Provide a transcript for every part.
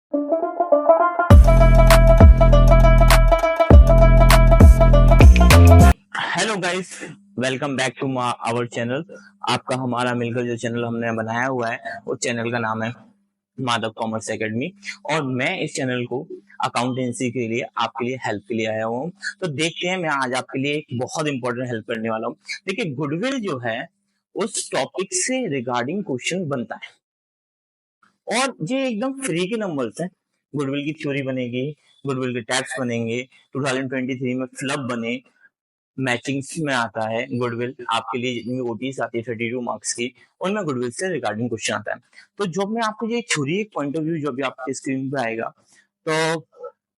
Hello guys, welcome back to our channel. आपका हमारा मिलकर जो चैनल हमने बनाया हुआ है उस चैनल का नाम है माधव कॉमर्स एकेडमी। और मैं इस चैनल को अकाउंटेंसी के लिए आपके लिए हेल्प के लिए आया हूँ। तो देखते हैं, मैं आज आपके लिए एक बहुत इंपॉर्टेंट हेल्प करने वाला हूँ। देखिए, गुडविल जो है उस टॉपिक से रिगार्डिंग क्वेश्चन बनता है और ये एकदम फ्री के नंबर्स हैं। गुडविल की थ्योरी बनेगी, गुडविल के टैक्स बनेंगे, 2023 में फ्लब बने, मैचिंग्स में आता है गुडविल आपके लिए, जितनी ओटीज आती है 32 मार्क्स की, उनमें गुडविल से रिगार्डिंग क्वेश्चन आता है। तो जब मैं आपको ये थ्योरी एक पॉइंट ऑफ व्यू जो भी आपके स्क्रीन पे आएगा, तो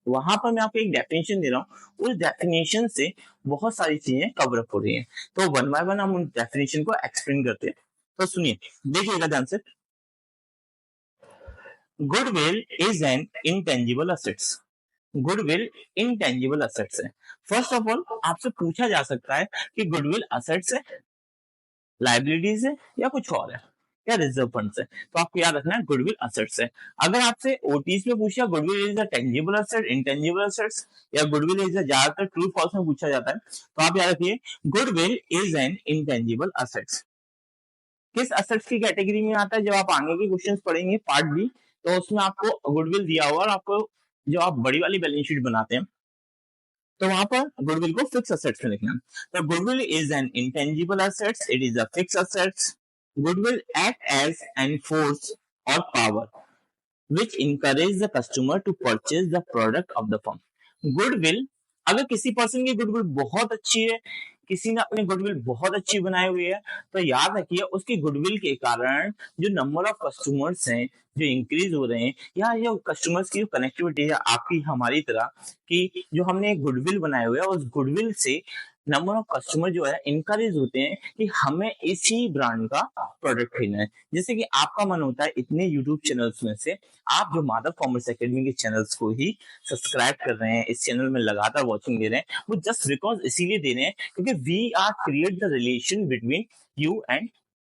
वहां पर मैं आपको एक डेफिनेशन दे रहा हूँ। उस डेफिनेशन से बहुत सारी चीजें कवर अप हो रही हैं, तो वन बाय वन हम उन डेफिनेशन को एक्सप्लेन करते हैं। तो सुनिए, देखिएगा ध्यान से। Goodwill is an intangible assets. Goodwill intangible assets है। फर्स्ट ऑफ ऑल आपसे पूछा जा सकता है कि गुडविल असेट्स है, लाइबिलिटीज है, या कुछ और है, या रिजर्व फंड्स है। तो आपको याद रखना है गुडविल असेट्स है। अगर आपसे ओटीज में पूछा goodwill is a tangible asset, intangible assets, या गुडविल इज अ, ज्यादातर ट्रू फॉल्स में पूछा जाता है, तो आप याद रखिए goodwill is an intangible assets. किस असेट्स की कैटेगरी में आता है, जब आप आगे के क्वेश्चंस पढ़ेंगे पार्ट बी, तो उसमें आपको गुडविल दिया हुआ, और आपको जब आप बड़ी वाली बैलेंस शीट बनाते हैं तो वहां पर गुडविल को फिक्स असेट्स में लिखना। तो goodwill is an intangible assets, it is a fix assets. Goodwill act as an force और power which encourage the customer to purchase the product of the firm. Goodwill, अगर किसी person की goodwill बहुत अच्छी है, किसी ने अपनी गुडविल बहुत अच्छी बनाई हुई है, तो याद रखिए उसकी गुडविल के कारण जो नंबर ऑफ कस्टमर्स हैं जो इंक्रीज हो रहे हैं, या जो कस्टमर्स की जो कनेक्टिविटी है आपकी हमारी तरह कि जो हमने एक गुडविल बनाए हुए है, उस गुडविल से नंबर ऑफ कस्टमर जो है इनकरेज होते हैं कि हमें इसी ब्रांड का प्रोडक्ट खरीदना है। जैसे कि आपका मन होता है इतने यूट्यूब चैनल्स में से आप जो माधव कॉमर्स एकेडमी के चैनल्स को ही सब्सक्राइब कर रहे हैं, इस चैनल में लगातार वॉचिंग दे रहे हैं, वो जस्ट बिकॉज इसीलिए दे रहे हैं क्योंकि we are create the relation between you and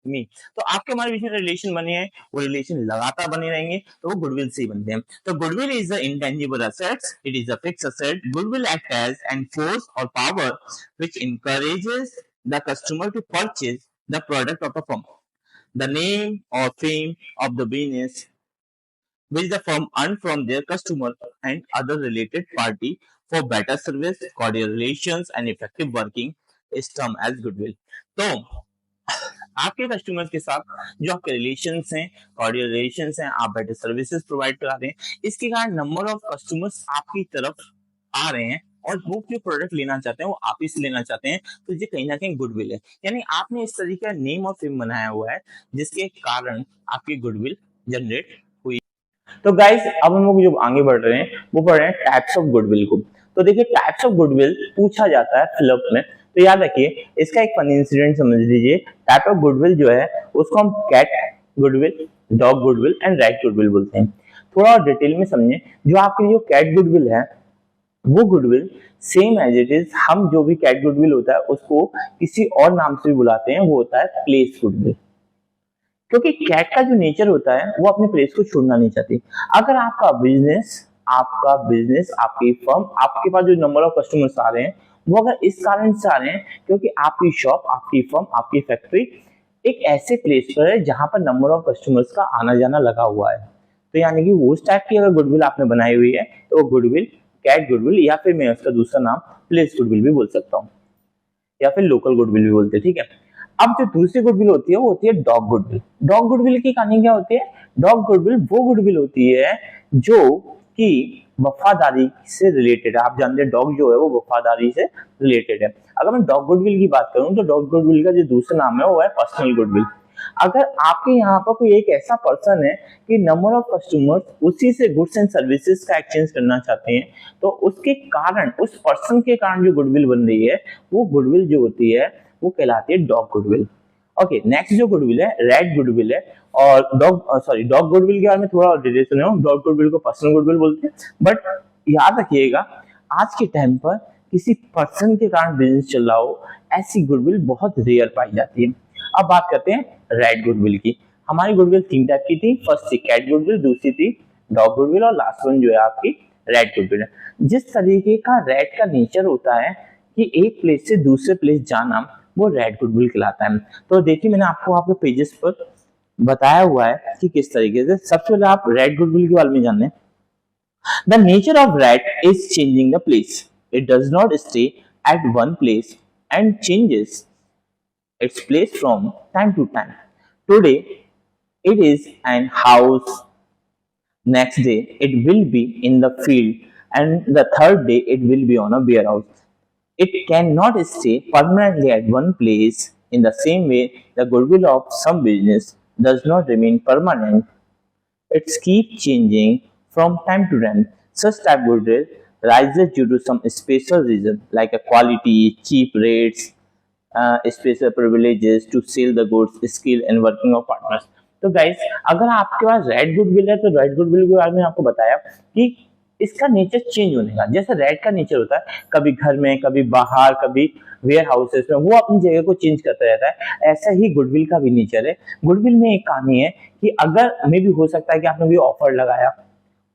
me. तो आपके हमारे बीच में रिलेशन बने हैं, वो रिलेशन लगातार बने रहेंगे, तो वो गुडविल से ही बनते हैं। तो goodwill is the intangible assets, it is a fix asset. Goodwill act as an force और power which encourages the customer to purchase the product of a firm. The name or fame of the business which the firm earn from their customer and other related party for better service, cordial relations and effective working is termed as goodwill. तो आपके customers के साथ जो आपके relations हैं, cordial relations हैं, आप better services provide करा रहे हैं, इसके कारण नंबर ऑफ कस्टमर्स आपकी तरफ आ रहे हैं और वो जो प्रोडक्ट लेना चाहते हैं वो आप ही से लेना चाहते हैं, तो ये कहीं ना कहीं गुडविल है। यानी आपने इस तरीके का नेम और फेम बनाया हुआ है जिसके कारण आपकी गुडविल जनरेट हुई। तो गाइस, अब हम लोग जो आगे बढ़ रहे हैं वो पढ़ रहे हैं टाइप्स ऑफ गुडविल को। तो देखिए, टाइप्स ऑफ गुडविल पूछा जाता है फिलअप में, तो याद रखिए इसका एक फनी इंसिडेंट समझ लीजिए। टाइप ऑफ गुडविल जो है उसको हम cat goodwill, dog goodwill and rat goodwill बोलते हैं। थोड़ा और डिटेल में समझे, जो आपकी जो कैट गुडविल है वो goodwill same as it is, हम जो भी कैट गुडविल होता है उसको किसी और नाम से भी बुलाते हैं, वो होता है प्लेस गुडविल। क्योंकि कैट का जो नेचर होता है वो अपने प्लेस को छोड़ना नहीं चाहती। अगर आपका बिजनेस आपकी फर्म, आपके पास जो नंबर ऑफ कस्टमर्स आ रहे हैं वो अगर इस कारण से आ रहे हैं क्योंकि आपकी शॉप, आपकी फर्म, आपकी फैक्ट्री एक ऐसे प्लेस पर है जहां पर नंबर ऑफ कस्टमर्स का आना जाना लगा हुआ है, तो यानी कि उस टाइप की अगर गुडविल आपने बनाई हुई है तो वो गुडविल कैट गुडविल, या फिर मैं उसका दूसरा नाम प्लेस गुडविल भी बोल सकता हूँ, या फिर लोकल गुडविल भी बोलते हैं, ठीक है। अब जो दूसरी गुडविल होती है वो होती है डॉग गुडविल। डॉग गुडविल की कहानी क्या होती है? डॉग गुडविल वो गुडविल होती है जो कि वफादारी से रिलेटेड है। आप जानते हैं डॉग जो है वो वफादारी से रिलेटेड है। अगर मैं डॉग गुडविल की बात करूं तो डॉग गुडविल का जो दूसरा नाम है वो है पर्सनल गुडविल। अगर आपके यहाँ पर कोई एक ऐसा पर्सन है कि नंबर ऑफ कस्टमर्स उसी से गुड्स एंड सर्विसेज का एक्सचेंज करना चाहते हैं, तो उसके कारण, उस पर्सन के कारण जो गुडविल बन रही है वो गुडविल जो होती है वो कहलाती है डॉग गुडविल। ओके, नेक्स्ट जो गुडविल है रैट गुडविल है। और डॉग गुडविल के बारे में थोड़ा डिटेल सुने हो। डॉग गुडविल को पर्सनल गुडविल बोलते हैं, बट याद रखिएगा आज के टाइम पर किसी पर्सन के कारण बिजनेस चल रहा हो ऐसी गुडविल बहुत रेयर पाई जाती है। अब बात करते हैं रैट गुडविल की। हमारी गुडविल तीन टाइप की थी। फर्स्ट थी कैट गुडविल, दूसरी थी डॉग गुडविल, और लास्ट वन जो है आपकी रेड गुडविल है। जिस तरीके का रेड का नेचर होता है कि एक प्लेस से दूसरे प्लेस जाना, वो रेड गुडविल कहलाता है। तो देखिए मैंने आपको आपके पेजेस पर बताया हुआ है कि किस तरीके से। सबसे पहले आप रेड गुडविल के बारे में जानने। The nature of red is changing the place, it does not stay at one place and changes its place from time to time. Today it is an house, next day it will be in the field, and the third day it will be on a warehouse. It cannot stay permanently at one place. In the same way, the goodwill of some business does not remain permanent. It keeps changing from time to time. Such type goodwill rises due to some special reason like a quality, cheap rates, special privileges to sell the goods, skill and working of partners. तो guys अगर आपके पास red goodwill है तो red goodwill के बारे में आपको बताया कि इसका नेचर चेंज होने का। जैसे रेड का नेचर होता है कभी घर में, कभी बाहर, कभी वेयर हाउसेस में, वो अपनी जगह को चेंज करता रहता है। ऐसा ही गुडविल का भी नेचर है। गुडविल में एक कहानी है कि अगर मे भी हो सकता है कि आपने भी ऑफर लगाया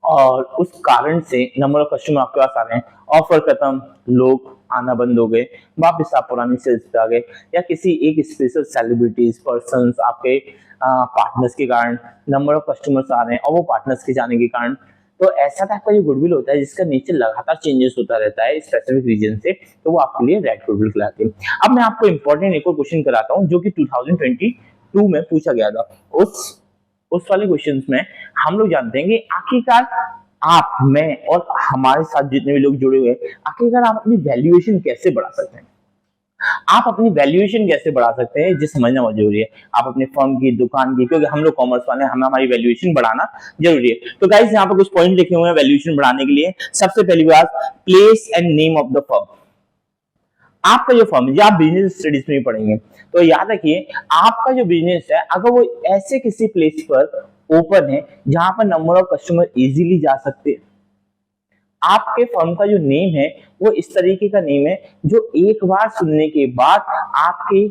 और उस कारण से नंबर ऑफ कस्टमर आपके पास आ रहे हैं, ऑफर खत्म, लोग आना बंद हो गए, वापस आप पुरानी सेल्स पे आ गए, या किसी एक स्पेशल सेलिब्रिटीज पर्संस आपके पार्टनर्स के कारण नंबर ऑफ कस्टमर्स आ रहे हैं और वो पार्टनर्स के जाने के कारण। तो ऐसा टाइप का जो गुडविल होता है जिसका नेचर लगातार चेंजेस होता रहता है स्पेसिफिक रीजन से, तो वो आपके लिए रेड गुडविल कहलाती है। अब मैं आपको इंपॉर्टेंट एक और क्वेश्चन कराता हूँ जो कि 2022 में पूछा गया था। उस वाले क्वेश्चंस में हम लोग जानते हैं कि आखिरकार आप, मैं और हमारे साथ जितने भी लोग जुड़े हुए हैं, आखिरकार आप अपनी वैल्यूएशन कैसे बढ़ा सकते हैं। आप अपनी वैल्यूएशन कैसे बढ़ा सकते हैं, ये समझना बहुत जरूरी है। आप अपने फर्म की, दुकान की, क्योंकि हम लोग कॉमर्स वाले हैं, हमें हमारी वैल्यूएशन बढ़ाना जरूरी है। तो गाइस यहाँ पर कुछ पॉइंट लिखे हुए हैं वैल्यूएशन बढ़ाने के लिए। सबसे पहली बात, place and name of the firm. आपका जो फर्म है, आप बिजनेस स्टडीज में पढ़ेंगे तो याद रखिए, आपका जो बिजनेस है अगर वो ऐसे किसी प्लेस पर ओपन है जहां पर नंबर ऑफ कस्टमर इजीली जा सकते हैं, आपके फर्म का जो नेम है वो इस तरीके का नेम है जो एक बार सुनने के बाद आपके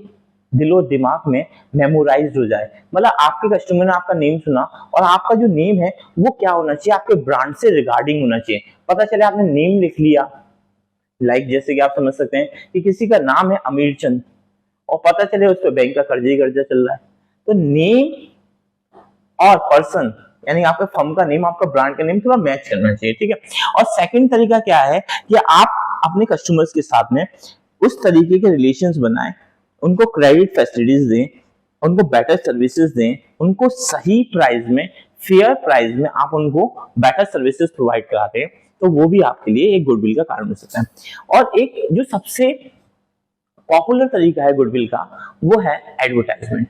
दिलो दिमाग में मेमोराइज हो जाए। मतलब आपके कस्टमर ने आपका नेम सुना और आपका जो नेम है वो क्या होना चाहिए, आपके ब्रांड से रिगार्डिंग होना चाहिए। पता चले आपने नेम लिख लिया, लाइक जैसे कि आप समझ सकते हैं कि किसी का नाम है अमीर चंद और पता चले उस पर बैंक का कर्जा ही कर्जा चल रहा है, तो नेम और पर्सन यानी आपके फर्म का नेम, आपका ब्रांड का नेम थोड़ा मैच करना चाहिए, ठीक है। और सेकंड तरीका क्या है कि आप अपने कस्टमर्स के साथ में उस तरीके के रिलेशंस बनाएं, उनको क्रेडिट फैसिलिटीज दें, उनको बेटर सर्विसेज दें, उनको सही प्राइस में, फेयर प्राइस में आप उनको बेटर सर्विसेज प्रोवाइड कराते हैं, तो वो भी आपके लिए एक गुडविल का कारण हो सकता है। और एक जो सबसे पॉपुलर तरीका है गुडविल का, वो है एडवर्टाइजमेंट।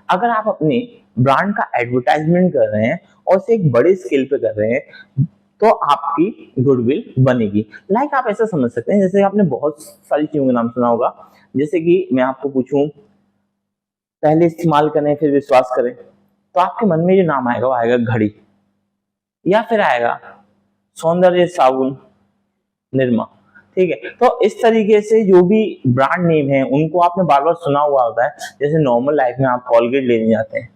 अगर आप अपने ब्रांड का एडवर्टाइजमेंट कर रहे हैं और उसे एक बड़े स्केल पे कर रहे हैं तो आपकी गुडविल बनेगी। लाइक आप ऐसा समझ सकते हैं जैसे आपने बहुत सारी चीजों का नाम सुना होगा, जैसे कि मैं आपको पूछूं पहले इस्तेमाल करें फिर विश्वास करें, तो आपके मन में जो नाम आएगा वो आएगा घड़ी, या फिर आएगा सौंदर्य साबुन निर्मा, ठीक है। तो इस तरीके से जो भी ब्रांड नेम है उनको आपने बार बार सुना हुआ होता है। जैसे नॉर्मल लाइफ में आप कॉलगेट लेने जाते हैं,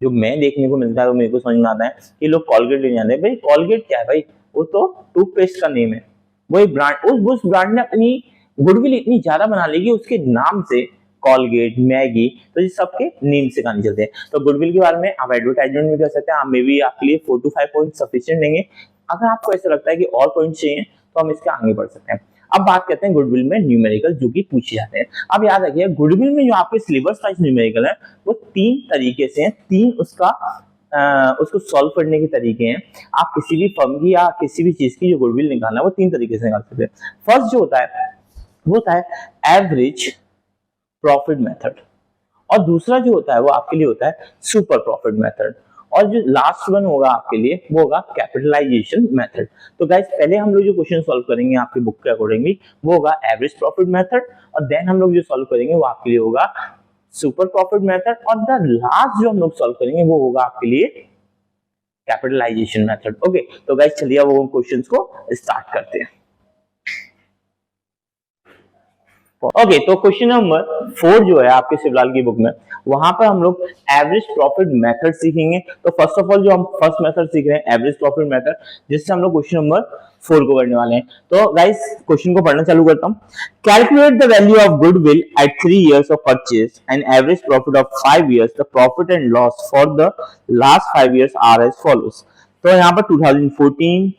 जो मैं देखने को मिलता है वो मेरे को समझ में आता है कि लोग कॉलगेट लेने जाते हैं। भाई कॉलगेट क्या है भाई, वो तो टूथपेस्ट का नेम है। वो एक ब्रांड, उस ब्रांड ने अपनी गुडविल इतनी ज्यादा बना ली कि उसके नाम से कॉलगेट, मैगी, तो ये सबके नेम से गाने चलते हैं। तो गुडविल के बारे में आप एडवर्टाइजमेंट भी कर सकते हैं। आप मे बी आपके लिए 4 to 5 पॉइंट सफिशिएंट लेंगे। अगर आपको ऐसा लगता है कि और पॉइंट चाहिए तो हम इसके आगे बढ़ सकते हैं। अब बात करते हैं गुडविल में न्यूमेरिकल जो कि पूछे जाते हैं। अब याद रखिए गुडविल में जो आपके सिलेबस वाइज न्यूमेरिकल है वो 3 तरीके से हैं, 3 उसको सॉल्व करने के तरीके हैं। आप किसी भी फर्म की या किसी भी चीज की जो गुडविल निकालना है वो 3 तरीके से निकाल सकते हैं। फर्स्ट जो होता है वो होता है एवरेज प्रॉफिट मेथड, और दूसरा जो होता है वो आपके लिए होता है सुपर प्रॉफिट मेथड, और जो लास्ट वन होगा आपके लिए वो होगा कैपिटलाइजेशन मेथड। तो गाइस पहले हम लोग जो क्वेश्चन सॉल्व करेंगे आपके बुक के अकॉर्डिंगली वो होगा एवरेज प्रॉफिट मेथड, और देन हम लोग जो सॉल्व करेंगे वो आपके लिए होगा सुपर प्रॉफिट मेथड, और द लास्ट जो हम लोग सॉल्व करेंगे वो होगा आपके लिए कैपिटलाइजेशन मेथड। ओके, तो गाइस चलिए वो क्वेश्चंस को स्टार्ट करते हैं। ओके, तो क्वेश्चन नंबर 4 जो है आपके शिवलाल की बुक में, वहां पर हम लोग एवरेज प्रॉफिट मेथड सीखेंगे। तो फर्स्ट ऑफ ऑल जो हम फर्स्ट मेथड सीख रहे हैं एवरेज प्रॉफिट मेथड, जिससे हम लोग क्वेश्चन नंबर 4 को करने वाले हैं। तो गाइस क्वेश्चन को पढ़ना चालू करता हूँ। Calculate the value of goodwill at 3 years of purchase and average profit of 5 years। The profit and loss for the last 5 years are as follows. तो यहाँ पर 2014,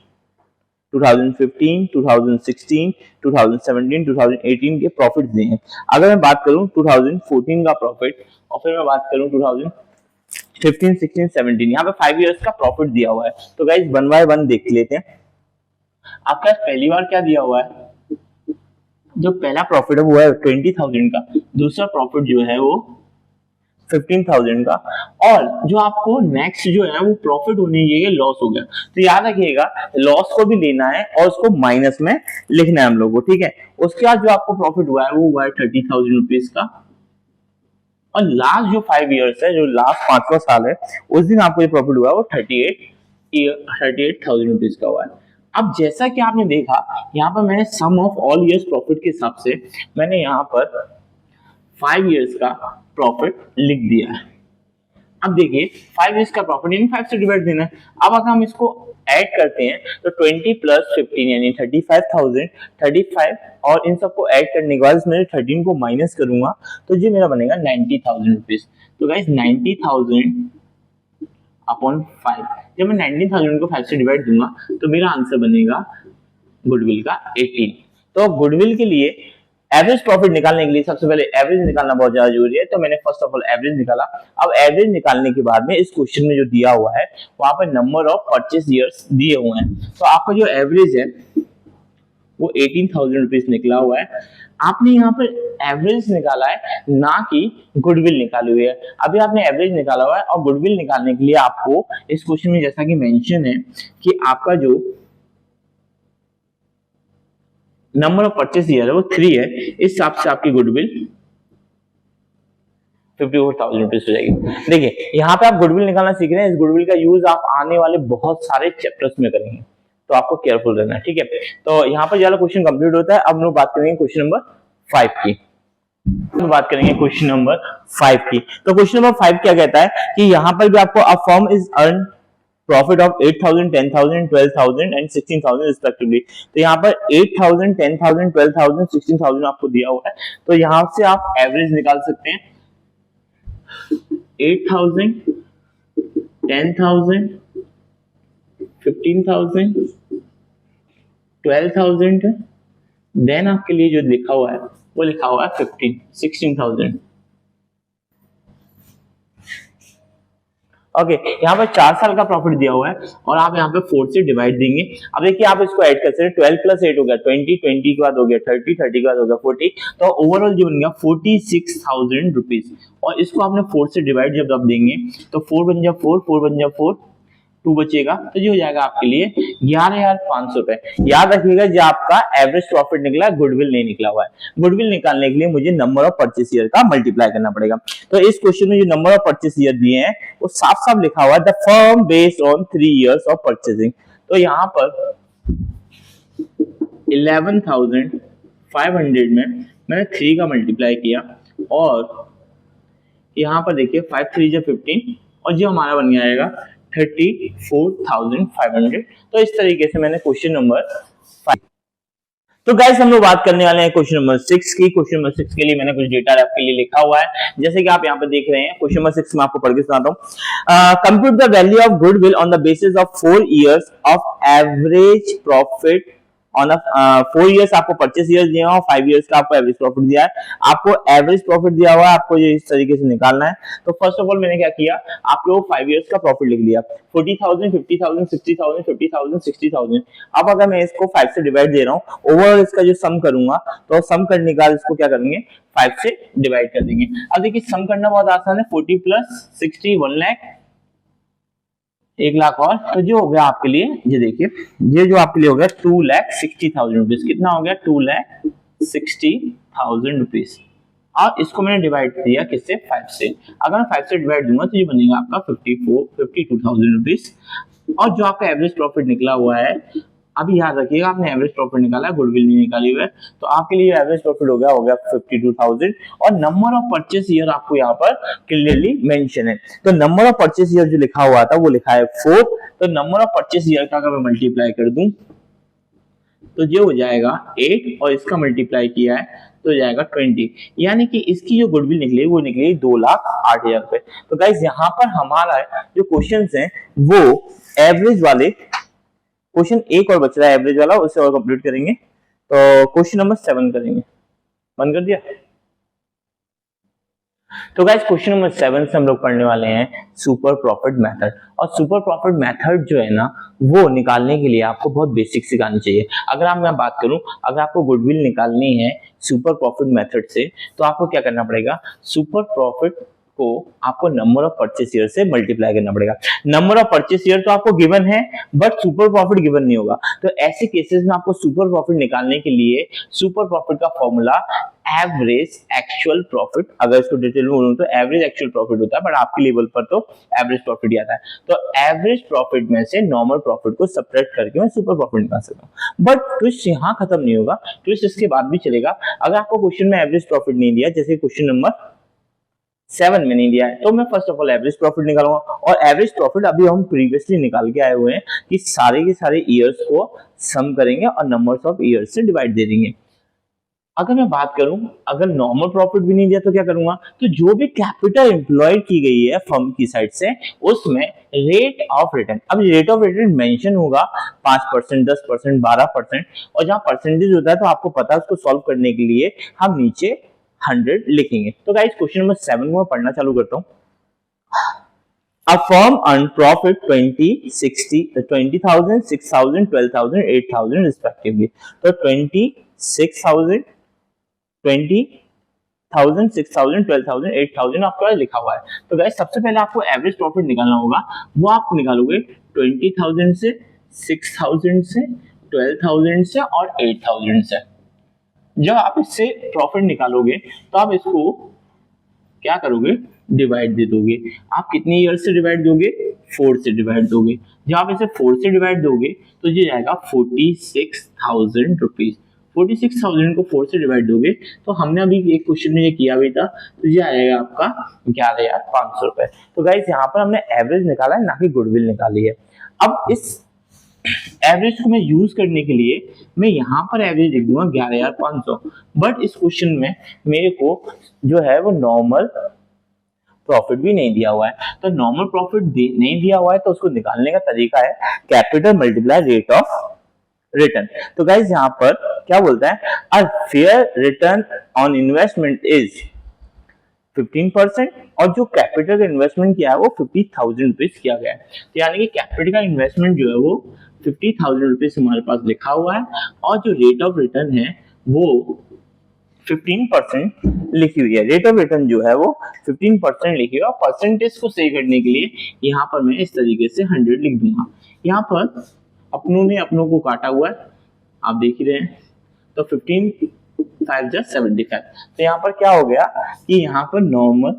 2015, 2016, 2017, 2018 के प्रॉफिट दिए हैं। अगर मैं बात करूं 2014 का प्रॉफिट और फिर मैं बात करूं 2015, 16, 17, यहाँ पे 5 इयर्स का प्रॉफिट दिया हुआ है। तो गाइस वन बाय वन देख लेते हैं। आपका पहली बार क्या दिया हुआ है, जो पहला प्रॉफिट है वो है 20,000 का, दूसरा प्रॉफिट जो है वो 15,000 का, और जो आपको नेक्स्ट जो है वो प्रॉफिट होने ये लॉस हो गया। तो याद रखिएगा लॉस को भी लेना है और उसको माइनस में लिखना है हम लोग को, ठीक है। उसके बाद जो आपको प्रॉफिट हुआ है वो हुआ है 30,000 रुपीज का, और लास्ट जो 5 इयर्स है, जो लास्ट 5वां साल है, उस दिन आपको ये प्रॉफिट हुआ है वो 38,000 रुपीज का हुआ है। अब जैसा कि आपने देखा यहाँ पर मैंने सम ऑफ ऑल इयर्स प्रॉफिट के हिसाब से मैंने यहाँ पर 5 इयर्स का प्रॉफिट लिख दिया है। अब देखिए 5 इयर्स का प्रॉफिट यानी 5 से डिवाइड देना है। अब अगर हम इसको ऐड करते हैं तो 20 प्लस 15 यानी 35,000, 35, और इन सबको ऐड करने के बाद इसमें 13 को माइनस करूंगा तो ये मेरा बनेगा 90,000 रुपीज। तो गाइस 90,000 अपॉन 5, जब मैं 19,000 को 5 से डिवाइड दूंगा तो मेरा आंसर बनेगा गुडविल का 18। तो गुडविल के लिए एवरेज प्रॉफिट निकालने के लिए सबसे पहले एवरेज निकालना बहुत ज्यादा जरूरी है। तो मैंने फर्स्ट ऑफ ऑल एवरेज निकाला। अब एवरेज निकालने के बाद में इस क्वेश्चन में जो दिया हुआ है वहां पर नंबर ऑफ परचेज ईयर्स दिए हुए हैं। तो आपका जो एवरेज है वो 18,000 रुपीज निकला हुआ है। आपने यहाँ पर एवरेज निकाला है, ना कि गुडविल निकाली हुई है। अभी आपने एवरेज निकाला हुआ है और गुडविल निकालने के लिए आपको इस क्वेश्चन में जैसा कि मेंशन है कि आपका जो नंबर ऑफ परचेज ईयर है वो 3 है, इस हिसाब से आपकी गुडविल 54,000 रुपीज हो जाएगी। देखिए यहाँ पे आप गुडविल निकालना सीख रहे हैं। इस गुडविल का यूज आप आने वाले बहुत सारे चैप्टर्स में करेंगे, तो आपको केयरफुल रहना है, ठीक है। तो यहाँ पर जो क्वेश्चन कंप्लीट होता है। अब हम लोग बात करेंगे क्वेश्चन नंबर 5 की। तो बात करेंगे क्वेश्चन नंबर 5 की। तो क्वेश्चन नंबर 5 क्या कहता है कि यहाँ पर भी आपको a firm is earn profit of 8,000, 10,000, 12,000 and 16,000 respectively. तो यहाँ पर 8,000, 10,000, 12,000, 16,000 आपको दिया हुआ है। तो यहाँ से आप एवरेज निकाल सकते हैं। 8,000, 10,000, 15,000, 12,000, देन आपके लिए जो लिखा हुआ है वो लिखा हुआ है 16,000। ओके, यहाँ पर 4 साल का प्रॉफिट दिया हुआ है और आप यहाँ पे 4 से डिवाइड देंगे। अब देखिए आप इसको ऐड कर सकते हैं। 12 प्लस 8 हो गया 20, 20 के बाद हो गया 30, 30 के बाद हो गया 40। तो ओवरऑल जो बन गया 46,000 रुपीज। और इसको आपने 4 से डिवाइड जब आप देंगे तो 4 बन जा 4, 4 बन जा 4, 2 बचेगा, तो ये हो जाएगा आपके लिए 11,500 रुपए। याद रखिएगा जो आपका एवरेज प्रॉफिट निकला, गुडविल नहीं निकला हुआ है। गुडविल निकालने के लिए मुझे नंबर ऑफ परचेस ईयर का मल्टीप्लाई करना पड़ेगा। तो इस क्वेश्चन में जो नंबर ऑफ परचेस ईयर दिए हैं वो साफ साफ लिखा हुआ है the firm based on 3 years of purchasing. तो यहाँ पर 11,500 में मैंने 3 का मल्टीप्लाई किया और यहाँ पर देखिए 5 3 जा 15 और जो हमारा बन जाएगा 34,500। तो इस तरीके से मैंने क्वेश्चन नंबर 5। तो गाइस हम लोग बात करने वाले हैं क्वेश्चन नंबर 6 की। क्वेश्चन नंबर 6 के लिए मैंने कुछ डेटा आपके लिए लिखा हुआ है, जैसे कि आप यहाँ पे देख रहे हैं। क्वेश्चन नंबर 6 में आपको पढ़ के सुनाता हूँ। Compute the value of goodwill on the basis of 4 years of average profit on 4 years आपको परचेस ईयर दिया हुआ, 5 years का आपको एवरेज प्रॉफिट दिया है। आपको एवरेज प्रॉफिट दिया हुआ है, आपको ये इस तरीके से निकालना है। तो फर्स्ट ऑफ ऑल मैंने क्या किया, आपको 5 years का प्रॉफिट लिख लिया 40,000, 50,000, 60,000, 50,000, 60,000। अब अगर मैं इसको 5 से डिवाइड दे रहा हूँ, ओवरऑल इसका जो सम करूंगा तो सम करने के बाद इसको क्या करेंगे 5 से डिवाइड कर देंगे। अब देखिए सम करना बहुत आसान है। 40 प्लस 60 1 लाख, 1 लाख और, तो जो हो गया आपके लिए, ये देखिए ये जो आपके लिए हो गया 2,60,000 रुपीज। कितना हो गया 2,60,000 रुपीज। और इसको मैंने डिवाइड किया किससे 5 से। अगर मैं 5 से डिवाइड दूंगा तो ये बनेगा आपका 52,000 रुपीज। और जो आपका एवरेज प्रॉफिट निकला हुआ है अभी याद रखिएगा, आपने एवरेज प्रॉफिट निकाला है, गुडविल नहीं निकाली हुई है, तो आपके लिए एवरेज प्रॉफिट हो गया 52,000। और नंबर ऑफ परचेस ईयर आपको यहाँ पर क्लियरली मेंशन है। तो नंबर ऑफ परचेस ईयर जो लिखा हुआ था वो लिखा है 4। तो नंबर ऑफ परचेस ईयर का अगर मैं मल्टीप्लाई कर दूं तो ये हो जाएगा 8, और इसका मल्टीप्लाई किया है तो जाएगा 20, यानी कि इसकी जो गुडविल निकली वो निकली 2,08,000 रुपए। तो गाइज यहाँ पर हमारा जो क्वेश्चन है वो एवरेज वाले, क्वेश्चन एक और बच रहा है एवरेज वाला, उसे और कंप्लीट करेंगे। तो क्वेश्चन नंबर 7 करेंगे। बंद कर दिया। तो गाइस क्वेश्चन नंबर 7 से हम लोग पढ़ने वाले हैं सुपर प्रॉफिट मेथड। और सुपर प्रॉफिट मेथड जो है ना, वो निकालने के लिए आपको बहुत बेसिक सिखानी चाहिए। अगर मैं बात करूं, अगर आपको गुडविल निकालनी है सुपर प्रॉफिट मेथड से, तो आपको क्या करना पड़ेगा, सुपर प्रॉफिट को आपको नंबर ऑफ परचेस ईयर से मल्टीप्लाई करना पड़ेगा। नंबर ऑफ परचेस ईयर तो आपको गिवन है, बट सुपर प्रॉफिट गिवन नहीं होगा। तो ऐसे केसेस में आपको सुपर प्रॉफिट निकालने के लिए सुपर प्रॉफिट का फॉर्मूला एवरेज एक्चुअल प्रॉफिट, अगर इसको डिटेल में बोलूं तो एवरेज एक्चुअल प्रॉफिट होता है, बट आपके लेवल पर तो एवरेज प्रॉफिट ही आता है। तो एवरेज प्रॉफिट में से नॉर्मल प्रॉफिट को सब्ट्रैक्ट करके मैं सुपर प्रॉफिट निकाल सकता हूँ। बट ट्विस्ट यहाँ खत्म नहीं होगा, ट्विस्ट इसके बाद भी चलेगा। अगर आपको क्वेश्चन में एवरेज प्रॉफिट नहीं दिया, जैसे क्वेश्चन नंबर 7 में नहीं दिया है, तो मैं first of all average profit निकालूंगा। और एवरेज प्रॉफिट अभी हम प्रीवियसली निकाल के आए हुए हैं कि सारे के सारे ईयर्स को सम करेंगे और नंबर्स ऑफ ईयर्स से डिवाइड दे देंगे। अगर मैं बात करूं, अगर नॉर्मल प्रॉफिट भी नहीं दिया तो क्या करूंगा, तो जो भी कैपिटल एम्प्लॉयड की गई है फर्म की साइड से, उसमें रेट ऑफ रिटर्न, अब रेट ऑफ रिटर्न मेंशन होगा 5%, 10%, 12%, और जहां परसेंटेज होता है तो आपको पता है उसको सॉल्व करने के लिए हम नीचे 100 लिखेंगे। तो गाइस क्वेश्चन नंबर 7 को मैं पढ़ना चालू करता हूं। A firm earned profit 20,000, 6,000, 12,000, 8,000 respectively. तो 26,000, 20,000, 6,000, 12,000, 8,000 आपका लिखा हुआ है। तो गाइस सबसे पहले आपको एवरेज प्रॉफिट निकालना होगा। वो आप निकालोगे 20,000 से, 6,000 से, 12,000 से और 8,000 से। जब आप इससे प्रॉफिट निकालोगे तो आप इसको क्या करोगे, डिवाइड दे दोगे। आप कितनी ईयर से डिवाइड दोगे, 4 से डिवाइड दोगे। जब आप इसे 4 से डिवाइड दोगे तो ये जाएगा 46,000 रुपीज। 46,000 को 4 से डिवाइड दोगे तो हमने अभी एक क्वेश्चन में ये किया भी था, तो ये आएगा आपका 11,500 रुपए। तो गाइस यहाँ पर हमने एवरेज निकाला है, ना कि गुडविल निकाली है। अब इस एवरेज को मैं यूज करने के लिए मैं यहाँ पर एवरेज लिख दूंगा 11,500, बट इस क्वेश्चन में मेरे को जो है वो नॉर्मल प्रॉफिट भी नहीं दिया हुआ है। तो नॉर्मल प्रॉफिट नहीं दिया हुआ है, तो उसको निकालने का तरीका है capital multiply rate of return. तो गाइज यहाँ पर क्या बोलता है, a fair return on investment is 15%, और जो कैपिटल का इन्वेस्टमेंट किया है वो 50,000 रुपीज किया गया है। तो यानी कि कैपिटल का इन्वेस्टमेंट जो है वो 50,000 रुपीज हमारे पास लिखा हुआ है, और जो रेट ऑफ रिटर्न है वो 15% लिखी हुई है। रेट ऑफ रिटर्न जो है वो 15% लिखी हुई है, और परसेंटेज को सही करने के लिए यहाँ पर मैं इस तरीके से 100 लिख दूंगा। यहाँ पर अपनों ने अपनों को काटा हुआ है, आप देख ही रहे हैं। तो 15 5 just 75। तो यहाँ पर क्या हो गया कि यहाँ पर नॉर्मल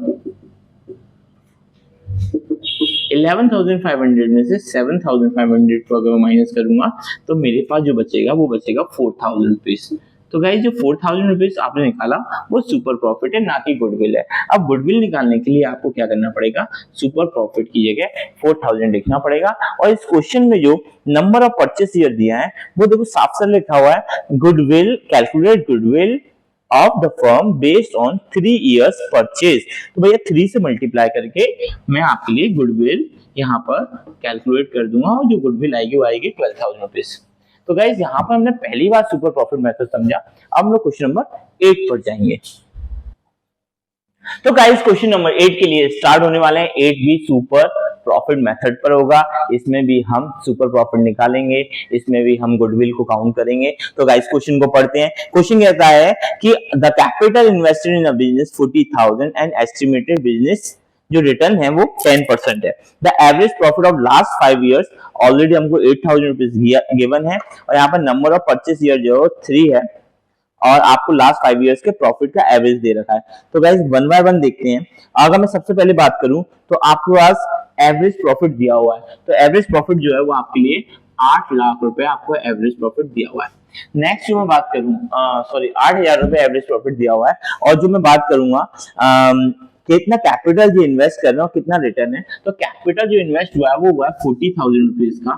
11,500 में से 7,500 को अगर मैं माइनस करूंगा तो मेरे पास जो बचेगा वो बचेगा 4,000 रुपीज। तो गाइस जो 4,000 रुपीज आपने निकाला वो सुपर प्रॉफिट है, ना कि गुडविल है। अब गुडविल निकालने के लिए आपको क्या करना पड़ेगा, सुपर प्रॉफिट की जगह 4,000 लिखना पड़ेगा। और इस क्वेश्चन में जो नंबर ऑफ परचेस ईयर दिया है वो देखो साफ साफ लिखा हुआ है, goodwill calculate goodwill of the firm based on 3 years purchase. तो भैया 3 से मल्टीप्लाई करके मैं आपके लिए गुडविल यहाँ पर कैलकुलेट कर दूंगा, और जो गुडविल आएगी वो आएगी 12,000 रुपीज। तो गाइज यहाँ पर हमने पहली बार सुपर प्रॉफिट मेथड समझा। अब हम लोग क्वेश्चन नंबर 8 पर जाएंगे। तो गाइज क्वेश्चन नंबर 8 के लिए स्टार्ट होने वाले हैं। 8 भी सुपर प्रॉफिट मेथड पर होगा। इसमें भी हम सुपर प्रॉफिट निकालेंगे, इसमें भी हम गुडविल को काउंट करेंगे। तो गाइस क्वेश्चन को पढ़ते हैं। क्वेश्चन कहता है कि the capital invested in a business 40,000 and estimated business जो रिटर्न है वो 10% है। The average profit of last 5 years already हमको 8,000 रुपीज गिवन है, और यहाँ पर नंबर ऑफ परचेस ईयर जो 3 है, और आपको लास्ट 5 years के प्रॉफिट का एवरेज दे रखा है। तो गाइस 1 by 1 देखते हैं। अगर मैं सबसे पहले बात करूं तो आपके पास एवरेज प्रॉफिट दिया हुआ है। तो एवरेज प्रॉफिट जो है वो आपके लिए 8 लाख रुपए आपको एवरेज प्रॉफिट दिया हुआ है। नेक्स्ट जो मैं बात करूँ, सॉरी 8,000 रुपए एवरेज प्रॉफिट दिया हुआ है। और जो मैं बात करूंगा कितना कैपिटल जो इन्वेस्ट कर रहे हो कितना रिटर्न है, तो कैपिटल जो इन्वेस्ट हुआ है वो हुआ है 40,000 रुपीज का,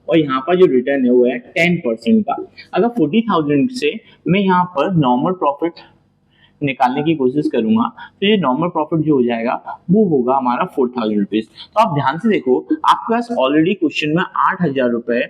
और यहाँ पर जो रिटर्न है वो है 10% का। अगर 40,000 से मैं यहाँ पर नॉर्मल प्रॉफिट निकालने की कोशिश करूंगा तो ये नॉर्मल प्रॉफिट जो हो जाएगा वो होगा हमारा 4,000 रुपीज। तो आप ध्यान से देखो, आपके पास ऑलरेडी क्वेश्चन में 8,000 रुपए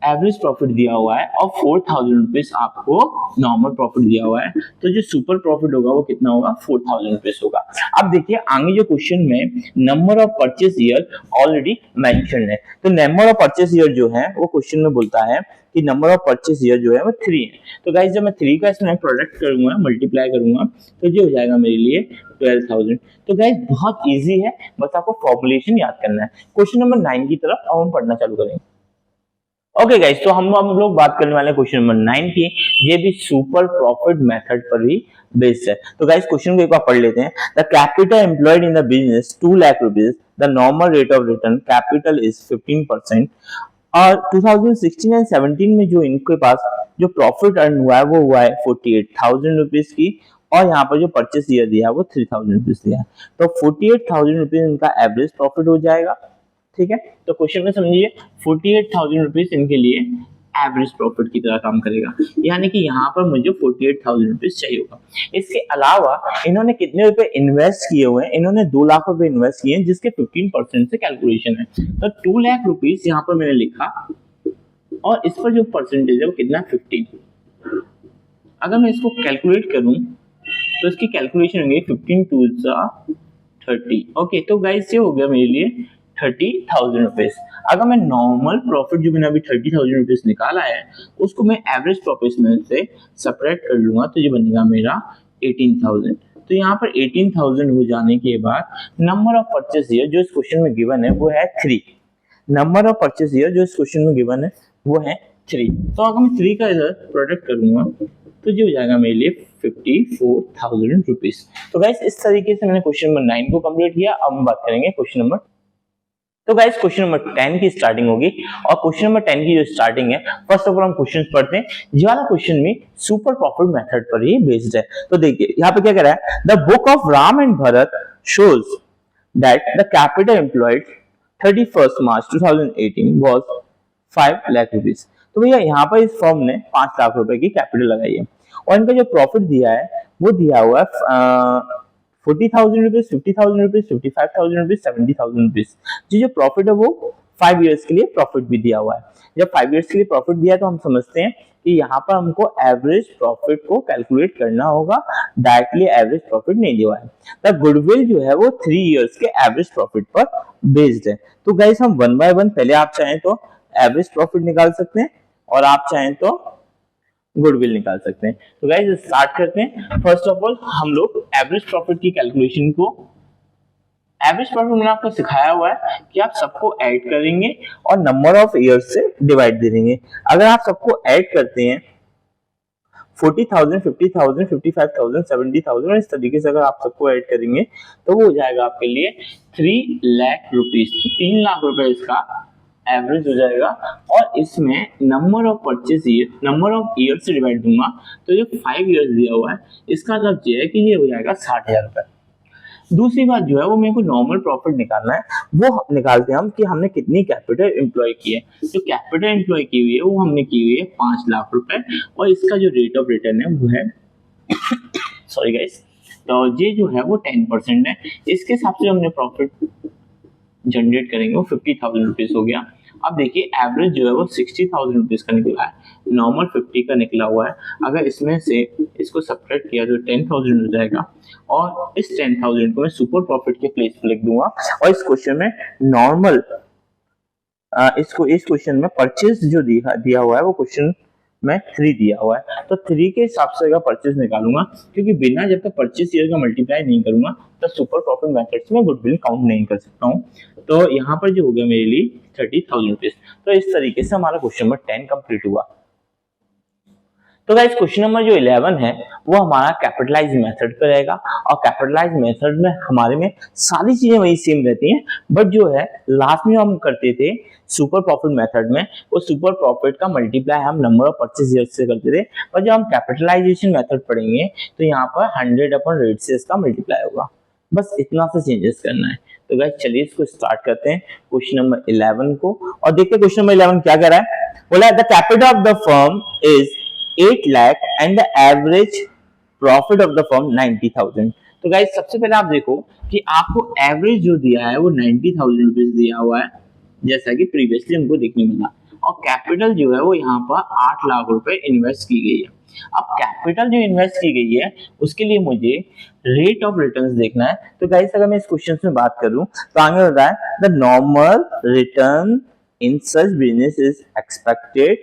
एवरेज प्रॉफिट दिया हुआ है और 4,000 रुपीज आपको नॉर्मल प्रॉफिट दिया हुआ है, तो जो सुपर प्रॉफिट होगा वो कितना होगा, 4,000 रुपीज होगा। अब देखिए आगे जो क्वेश्चन में number of purchase year already mention है, तो नंबर ऑफ परचेस ईयर जो है वो क्वेश्चन में बोलता है कि नंबर ऑफ परचेस ईयर जो है वो 3 है। तो गाइस जब मैं 3 का इसमें प्रोडक्ट करूंगा, मल्टीप्लाई करूंगा, तो ये हो जाएगा मेरे लिए 12,000। तो गाइस बहुत इजी है, बस आपको फॉर्मुलेशन याद करना है। क्वेश्चन नंबर 9 की तरफ अब हम पढ़ना चालू करेंगे। ओके गाइस, तो हम लोग बात करने वाले क्वेश्चन नंबर 9 की, ये भी सुपर प्रॉफिट मेथड पर ही बेस्ड है। तो गाइस क्वेश्चन को एक बार पढ़ लेते हैं। The capital employed in the business 2 lakh rupees, the normal rate of return capital is 15%। और 2016 एंड 17 में जो इनके पास जो प्रॉफिट अर्न हुआ है वो हुआ है 48,000 रुपीज की, और यहाँ पर जो परचेस ईयर दिया है वो 3,000 रुपीज दिया है। तो 48,000 रुपीज इनका एवरेज प्रॉफिट हो जाएगा। ठीक है, तो क्वेश्चन में समझिए 48,000 रुपीज इनके लिए एवरेज प्रॉफिट की तरह काम करेगा, यानी कि यहाँ पर मुझे 48,000 रुपीज चाहिए होगा। इसके अलावा इन्होंने कितने रुपए इन्वेस्ट किए हुए हैं, इन्होंने 2 लाख रुपए इन्वेस्ट किए हैं, जिसके 15% से कैलकुलेशन है। तो 2 लाख रुपीज यहाँ पर मैंने लिखा, और इस पर जो परसेंटेज है वो कितना, 15। अगर मैं इसको कैलकुलेट करूं तो इसकी कैलकुलेशन होगी 15 2 30। ओके, तो गाइस ये हो गया मेरे लिए 30,000 रुपीज। अगर मैं नॉर्मल प्रॉफिट जो मैंने अभी 30,000 रुपीज निकाला है उसको मैं एवरेज प्रॉफिट में से सेपरेट कर लूंगा, तो ये बनेगा मेरा 18,000। तो यहाँ पर 18,000 हो जाने के बाद नंबर ऑफ परचेस ईयर जो इस क्वेश्चन में गिवन है वो है 3। नंबर ऑफ परचेस ईयर जो इस क्वेश्चन में गिवन है वो है 3। तो अगर मैं 3 का इधर प्रोडक्ट करूंगा तो ये हो जाएगा मेरे लिए 54,000 रुपीज। तो गाइस इस तरीके से मैंने क्वेश्चन नंबर 9 को कंप्लीट किया। अब हम बात करेंगे क्वेश्चन नंबर, तो गाइस क्वेश्चन नंबर 10 की स्टार्टिंग होगी, और क्वेश्चन नंबर 10 की जो स्टार्टिंग है, फर्स्ट ऑफ ऑल हम क्वेश्चंस पढ़ते हैं। ये वाला क्वेश्चन में सुपर प्रॉफिट मेथड पर ही बेस्ड है। तो देखिए यहाँ पे क्या कह रहा है, the book of Ram and Bharat shows that the capital employed 31 March 2018 was 5 lakh rupees. तो भैया यहाँ पर इस फर्म ने 5 लाख रुपए की कैपिटल लगाई है, और इनका जो प्रॉफिट दिया है वो दिया हुआ है 40,000 रुपीज, 50,000 रुपीज, 55,000 रुपीज, 70,000 रुपीज। जो प्रॉफिट है वो 5 इयर्स के लिए प्रॉफिट भी दिया हुआ है। जब 5 इयर्स के लिए प्रॉफिट दिया है तो हम समझते हैं कि यहाँ पर हमको एवरेज प्रॉफिट को कैलकुलेट करना होगा, डायरेक्टली एवरेज प्रॉफिट नहीं दिया हुआ है। द गुडविल जो है वो 3 इयर्स के एवरेज प्रॉफिट पर बेस्ड है। तो गाइस हम 1 बाय 1 पहले आप चाहें तो एवरेज प्रॉफिट निकाल सकते हैं, और आप चाहें तो गुडविल निकाल सकते हैं। तो गाइस स्टार्ट करते हैं। फर्स्ट ऑफ ऑल हम लोग एवरेज प्रॉफिट की कैलकुलेशन को, एवरेज प्रॉफिट मैंने आपको सिखाया हुआ है कि आप सबको ऐड करेंगे और नंबर ऑफ इयर्स से डिवाइड दे देंगे। अगर आप सबको ऐड करते हैं 40,000, 50,000, 55,000, 70,000, इस तरीके से अगर आप सबको ऐड करेंगे तो वो हो जाएगा आपके लिए 3 लाख रुपीज। 3 लाख रुपए इसका एवरेज हो जाएगा, और इसमें number of purchase year, number of year से डिवाइड दूंगा, तो जो 5 इयर्स दिया हुआ है इसका मतलब ये है कि ये हो जाएगा 60,000 रुपए। दूसरी बात जो है वो मेरे को नॉर्मल प्रॉफिट निकालना है, वो निकालते हैं हम कि हमने कितनी कैपिटल एम्प्लॉय की है। जो कैपिटल एम्प्लॉय की हुई है वो हमने की हुई है 5 लाख रुपए, और इसका जो रेट ऑफ रिटर्न है वो है सॉरी गाइस, तो ये जो है वो 10% है। इसके हिसाब से हमने प्रॉफिट जनरेट करेंगे वो 50,000 रुपीज हो गया। अब देखिए एवरेज जो है वो 60,000 रुपीज का निकला है, नॉर्मल 50 का निकला हुआ है। अगर इसमें से इसको सब्ट्रैक्ट किया तो 10,000 हो जाएगा, और इस 10,000 को मैं सुपर प्रॉफिट के प्लेस पे लिख दूंगा। और इस क्वेश्चन में नॉर्मल इस क्वेश्चन में परचेज जो दिया हुआ है वो क्वेश्चन में 3 दिया हुआ है, तो 3 के हिसाब से अगर परचेज निकालूंगा, क्योंकि बिना जब तक परचेज ईयर का मल्टीप्लाई नहीं करूंगा तो सुपर प्रॉफिट मेथड से मैं गुडविल काउंट नहीं कर सकता हूं। तो यहाँ पर जो हो गया मेरे लिए 30,000 रुपीज। तो इस तरीके से हमारा क्वेश्चन नंबर 10 कंप्लीट हुआ। तो गाइस क्वेश्चन नंबर जो 11 है वो हमारा कैपिटलाइज मेथड पे रहेगा, और कैपिटलाइज मेथड में हमारे में सारी चीजें वही सेम रहती हैं, बट जो है लास्ट में हम करते थे सुपर प्रॉफिट मेथड में वो सुपर प्रॉफिट का मल्टीप्लाई हम नंबर ऑफ परचेज ईयर्स से करते थे, पर जब हम कैपिटलाइजेशन मेथड पढ़ेंगे तो यहाँ पर 100 अपॉन रेट से इसका मल्टीप्लाई होगा। बस इतना सा चेंजेस करना है। तो गाइस चलिए इसको स्टार्ट करते हैं क्वेश्चन नंबर 11 को, और देखते हैं क्वेश्चन नंबर 11 क्या कह रहा है। बोला the capital of the firm is 8 lakh and the average profit of the firm 90,000। तो गाइस सबसे पहले आप देखो कि आपको एवरेज जो दिया है वो 90,000 रुपीज दिया हुआ है, जैसा कि प्रीवियसली हमको देखने मिला, और कैपिटल जो है वो यहाँ पर 8 लाख रुपए इन्वेस्ट की गई है। अब कैपिटल जो इन्वेस्ट की गई है उसके लिए मुझे रेट ऑफ रिटर्न्स देखना है। तो गाइस अगर मैं इस क्वेश्चन में बात करूं तो आगे होता है the normal return in such business is expected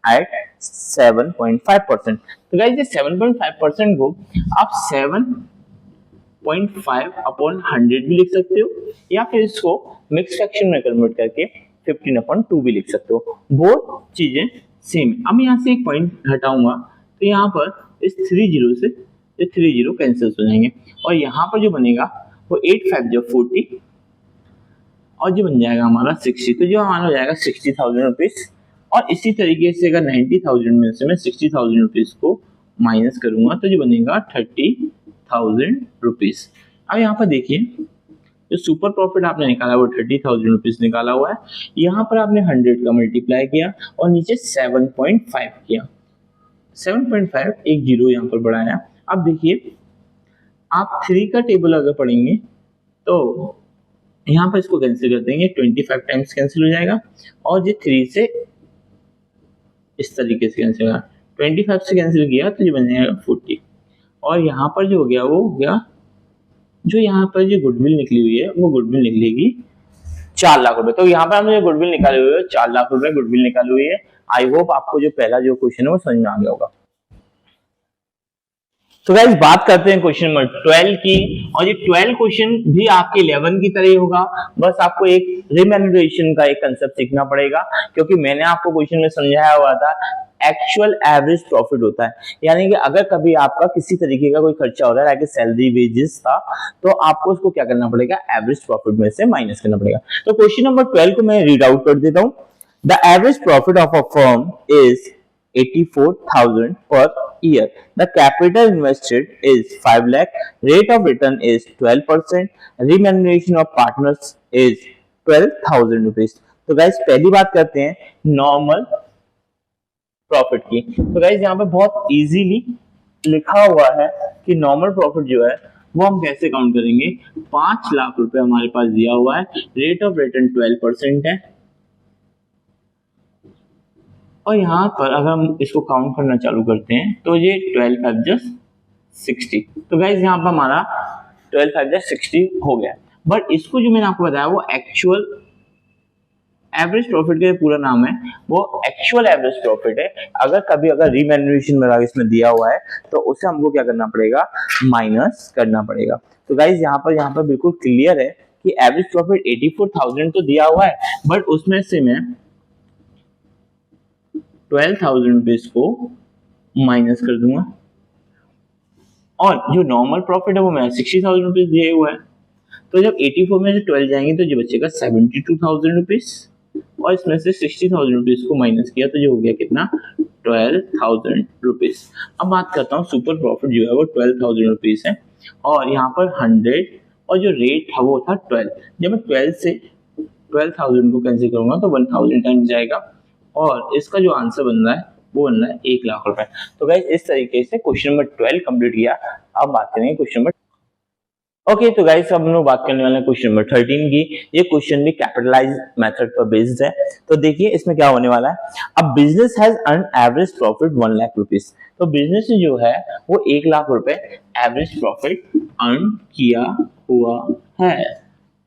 at 7.5%। तो गाइस ये 7.5% को आप 7.5 अपॉन 100 भी लिख सकते हो, या फिर इसको मिक्स फ्रैक्शन में कन्वर्ट करके 15 अपॉन 2 भी लिख सकते हो। वो चीजें सेम है। अब यहाँ से एक पॉइंट हटाऊंगा तो यहाँ पर इस 30 से ये 30 कैंसिल हो जाएंगे, और यहाँ पर जो बनेगा वो 8 5 जो 40, और जो बन जाएगा हमारा 60। तो जो हमारा हो जाएगा 60,000 रुपीज। और इसी तरीके से अगर 90,000 में से मैं 60,000 रुपीज को माइनस करूंगा तो जो बनेगा 30,000 रुपीज। अब यहाँ पर देखिए जो सुपर प्रॉफिट आपने निकाला वो 30,000 रुपीज निकाला हुआ है, यहाँ पर आपने 100 का मल्टीप्लाई किया और नीचे 7.5 किया, 7.5 एक जीरो यहाँ पर बढ़ाया। अब देखिए आप 3 का टेबल अगर पढ़ेंगे तो यहाँ पर इसको कैंसिल कर देंगे, 25 टाइम्स कैंसिल हो जाएगा, और ये 3 से इस तरीके से कैंसिल होगा, 25 से कैंसिल किया तो ये बन जाएगा 40, और यहाँ पर जो हो गया वो हो गया, जो यहाँ पर जो गुडविल निकली हुई है वो गुडविल निकलेगी 4 लाख रुपए। तो यहाँ पर हमने जो गुडविल निकाले हुए है 4 लाख रुपए गुडविल निकाली हुई है। आई होप आपको जो पहला जो क्वेश्चन है वो समझ में आ गया होगा। तो गाइस बात करते हैं क्वेश्चन नंबर 12 की, और ये 12 क्वेश्चन भी आपके 11 की तरह ही होगा, बस आपको एक रिम्यूनरेशन का एक कंसेप्ट सीखना पड़ेगा, क्योंकि मैंने आपको क्वेश्चन में समझाया हुआ था एक्चुअल एवरेज प्रॉफिट होता है, यानी कि अगर कभी आपका किसी तरीके का कोई खर्चा हो रहा है, सैलरी वेजेस था, तो आपको उसको क्या करना पड़ेगा, एवरेज प्रॉफिट में से माइनस करना पड़ेगा। तो क्वेश्चन नंबर 12 को मैं रीड आउट कर देता हूं। The average profit of a firm is 84,000 per year. The capital invested is 5 lakh. Rate of return is 12%. Remuneration of partners is 12,000 rupees. तो गाइस पहली बात करते हैं नॉर्मल प्रॉफिट की। तो गाइस यहाँ पे बहुत इजीली लिखा हुआ है कि नॉर्मल प्रॉफिट जो है वो हम कैसे काउंट करेंगे। 5 लाख रुपए हमारे पास दिया हुआ है, रेट ऑफ रिटर्न 12% है, और यहाँ पर अगर हम इसको काउंट करना चालू करते हैं तो ये 12 5 just 60। तो गाइज यहाँ पर हमारा 12 5 just 60 हो गया। बट इसको जो मैंने आपको बताया वो एक्चुअल एवरेज प्रॉफिट का पूरा नाम है, वो एक्चुअल एवरेज प्रॉफिट है। अगर रिम्यूनरेशन में इसमें दिया हुआ है तो उसे हमको क्या करना पड़ेगा, माइनस करना पड़ेगा। तो गाइज यहाँ पर बिल्कुल क्लियर है कि एवरेज प्रॉफिट 84,000 तो दिया हुआ है, बट उसमें से मैं 12,000 रुपीज को माइनस कर दूंगा, और जो नॉर्मल प्रॉफिट है वो मेरा 60,000 रुपीज दिए हुआ है। तो जब 84 में से 12 जाएंगे तो जो बचेगा 72,000 रुपीज, और इसमें से 60,000 रुपीज को माइनस किया तो जो हो गया कितना, 12,000 रुपीज। अब बात करता हूँ सुपर प्रॉफिट जो है वो 12,000 रुपीज है, और यहाँ पर 100 और जो रेट था वो था 12। जब मैं 12 से 12,000 को कैंसिल करूंगा तो 1,000 टाइम्स जाएगा, और इसका जो आंसर बन रहा है वो बन रहा है 1 लाख रुपए। तो गाइस इस तरीके से क्वेश्चन नंबर 12 कंप्लीट किया। अब बात करेंगे क्वेश्चन नंबर ओके। तो गाइस अब हम लोग बात करने वाले हैं क्वेश्चन नंबर 13 की। ये क्वेश्चन भी कैपिटलाइज मेथड पर बेस्ड है। तो देखिए इसमें क्या होने वाला है। अब business has earn average profit 1 lakh rupees. तो बिजनेस जो है वो 1 लाख रुपए एवरेज प्रॉफिट अर्न किया हुआ है।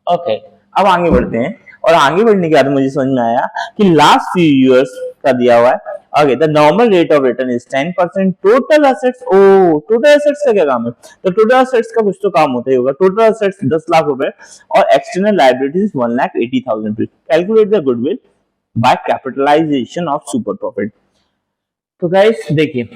ओके अब आगे बढ़ते हैं, और आगे बढ़ने के बाद मुझे समझ में आया कि लास्ट फ्यू इयर्स का दिया हुआ है। Okay the normal rate of return is 10%। Total assets, total assets का क्या काम है, तो टोटल एसेट्स का कुछ तो काम होता ही होगा। टोटल एसेट्स 10 लाख रुपए और external liabilities 1,80,000 rupees. Calculate the goodwill by capitalisation of super profit. तो गाइस देखिए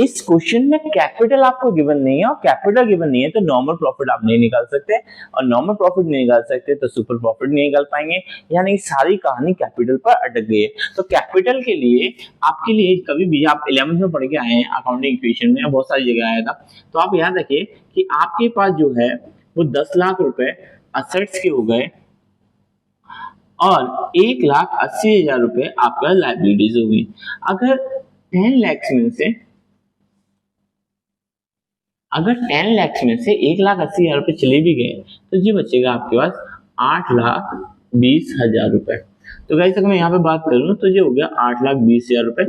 इस क्वेश्चन में कैपिटल आपको गिवन नहीं है, और कैपिटल गिवन नहीं है तो नॉर्मल प्रॉफिट आप नहीं निकाल सकते, और नॉर्मल प्रॉफिट नहीं निकाल सकते तो सुपर प्रॉफिट नहीं निकाल पाएंगे, यानी सारी कहानी कैपिटल पर अटक गई है। तो कैपिटल के लिए आपके लिए कभी भी, आप 11th में पढ़ के आए हैं अकाउंटिंग इक्वेशन में, बहुत सारी जगह आया था, तो आप याद रखिए कि आपके पास जो है वो 10 लाख रुपए असेट्स के हो गए और 1,80,000 रुपए आपका लाइबिलिटीज होगी। अगर 10 lakhs में से 1,80,000 रुपए चले भी गए तो जी बचेगा आपके पास 8,20,000 रुपए। तो गाइस अगर मैं यहाँ पे बात करूं तो ये हो गया 8,20,000 रुपए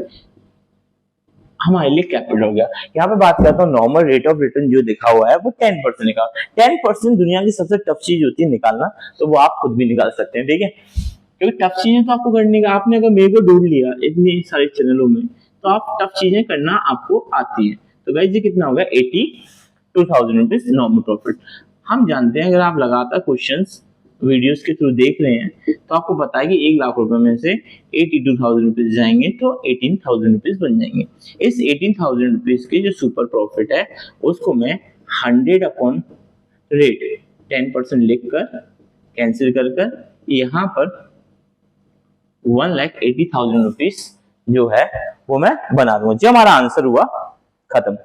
हमारे लिए कैपिटल हो गया। यहाँ पे बात करता हूँ नॉर्मल रेट ऑफ रिटर्न जो दिखा हुआ है वो 10% निकाल। 10% दुनिया की सबसे टफ चीज होती है निकालना, तो वो आप खुद भी निकाल सकते हैं, ठीक है, क्योंकि टफ चीजें तो आपको करने का, आपने अगर मेरे को ढूंढ लिया इतनी सारे चैनलों में तो आप टफ चीजें करना आपको आती है। तो गाइस ये कितना होगा 82,000 रुपीज नॉर्मल प्रॉफिट। हम जानते हैं अगर आप लगातार क्वेश्चंस वीडियोस के थ्रू देख रहे हैं तो आपको पता है कि 1,00,000 रुपए में से 82,000 रुपीज जाएंगे तो 18,000 रुपीज बन जाएंगे। इस 18,000 रुपीज के जो सुपर प्रॉफिट है उसको मैं 100 अपॉन रेट 10% लिख कर कैंसिल कर यहाँ पर 1,80,000 रुपीज जो है वो मैं बना दूंगा। जो हमारा आंसर हुआ खत्म।